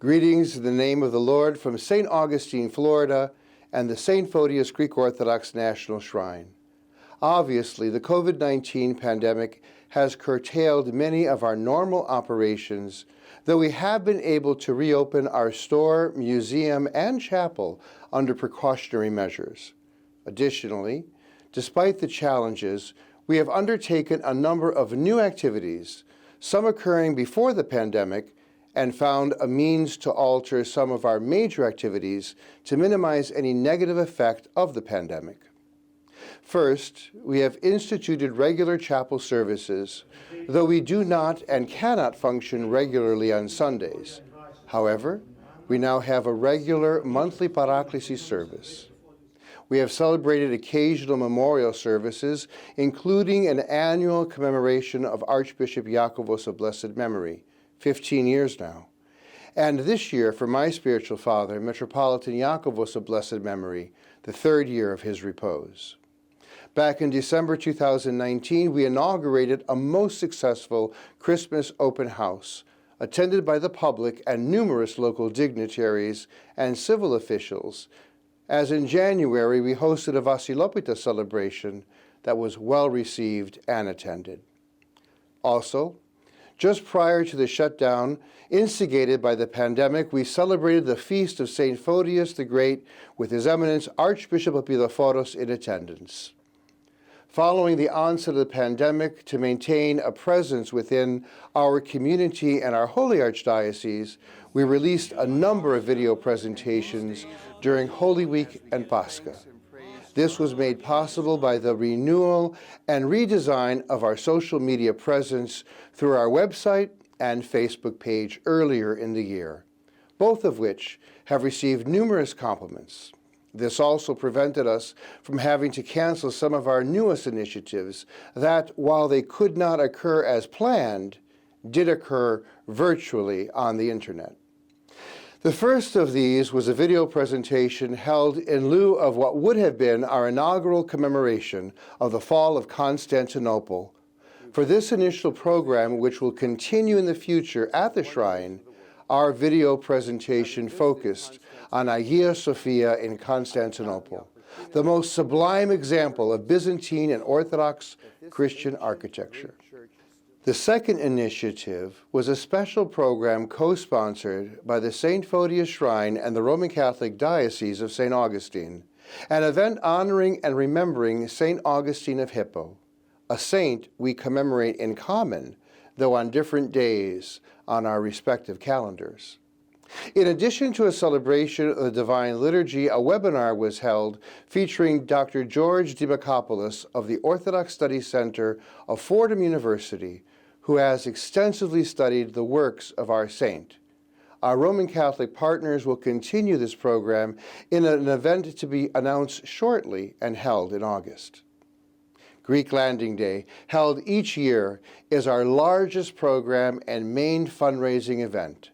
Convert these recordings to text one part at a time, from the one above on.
Greetings in the name of the Lord from St. Augustine, Florida, and the St. Photios Greek Orthodox National Shrine. Obviously, the COVID-19 pandemic has curtailed many of our normal operations, though we have been able to reopen our store, museum, and chapel under precautionary measures. Additionally, despite the challenges, we have undertaken a number of new activities, some occurring before the pandemic, and found a means to alter some of our major activities to minimize any negative effect of the pandemic. First, we have instituted regular chapel services, though we do not and cannot function regularly on Sundays. However, we now have a regular monthly paraklesis service. We have celebrated occasional memorial services, including an annual commemoration of Archbishop Iakovos of blessed memory, 15 years now. And this year, for my spiritual father, Metropolitan Iakovos of blessed memory, the third year of his repose. Back in December 2019, we inaugurated a most successful Christmas open house, attended by the public and numerous local dignitaries and civil officials, as in January we hosted a Vasilopita celebration that was well received and attended. Also, just prior to the shutdown, instigated by the pandemic, we celebrated the feast of St. Photios the Great with His Eminence Archbishop Epidophoros in attendance. Following the onset of the pandemic, to maintain a presence within our community and our Holy Archdiocese, we released a number of video presentations during Holy Week and Pascha. This was made possible by the renewal and redesign of our social media presence through our website and Facebook page earlier in the year, both of which have received numerous compliments. This also prevented us from having to cancel some of our newest initiatives that, while they could not occur as planned, did occur virtually on the internet. The first of these was a video presentation held in lieu of what would have been our inaugural commemoration of the fall of Constantinople. For this initial program, which will continue in the future at the shrine, our video presentation focused on Hagia Sophia in Constantinople, the most sublime example of Byzantine and Orthodox Christian architecture. The second initiative was a special program co-sponsored by the St. Photios Shrine and the Roman Catholic Diocese of St. Augustine, an event honoring and remembering St. Augustine of Hippo, a saint we commemorate in common, though on different days on our respective calendars. In addition to a celebration of the Divine Liturgy, a webinar was held featuring Dr. George Dimakopoulos of the Orthodox Studies Center of Fordham University, who has extensively studied the works of our saint. Our Roman Catholic partners will continue this program in an event to be announced shortly and held in August. Greek Landing Day, held each year, is our largest program and main fundraising event.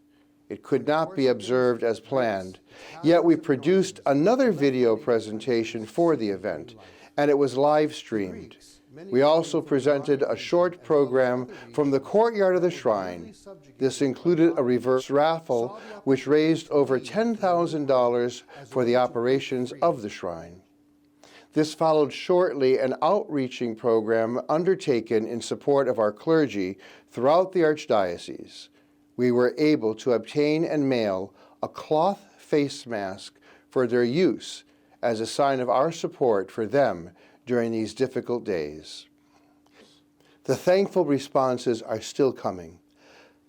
It could not be observed as planned, yet we produced another video presentation for the event, and it was live-streamed. We also presented a short program from the courtyard of the shrine. This included a reverse raffle, which raised over $10,000 for the operations of the shrine. This followed shortly an outreaching program undertaken in support of our clergy throughout the Archdiocese. We were able to obtain and mail a cloth face mask for their use as a sign of our support for them during these difficult days. The thankful responses are still coming.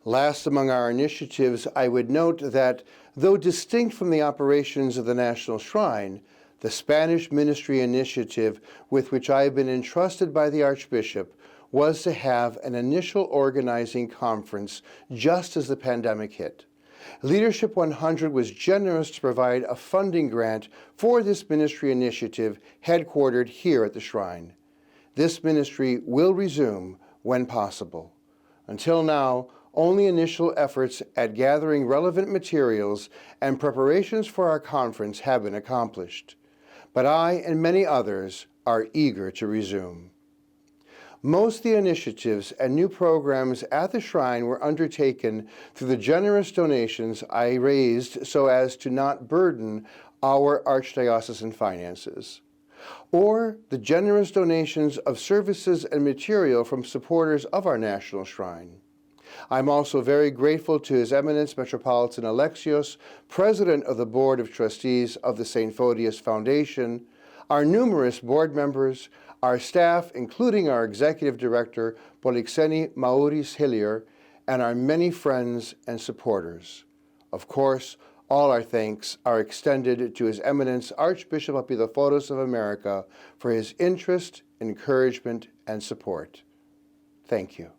Last among our initiatives, I would note that, though distinct from the operations of the National Shrine, the Spanish Ministry initiative with which I have been entrusted by the Archbishop was to have an initial organizing conference just as the pandemic hit. Leadership 100 was generous to provide a funding grant for this ministry initiative headquartered here at the shrine. This ministry will resume when possible. Until now, only initial efforts at gathering relevant materials and preparations for our conference have been accomplished. But I and many others are eager to resume. Most of the initiatives and new programs at the shrine were undertaken through the generous donations I raised so as to not burden our Archdiocesan finances, or the generous donations of services and material from supporters of our national shrine. I'm also very grateful to His Eminence Metropolitan Alexios, President of the Board of Trustees of the St. Photios Foundation, our numerous board members, our staff, including our Executive Director, Polixeni Maurice Hillier, and our many friends and supporters. Of course, all our thanks are extended to His Eminence Archbishop Epiphotos of America for his interest, encouragement, and support. Thank you.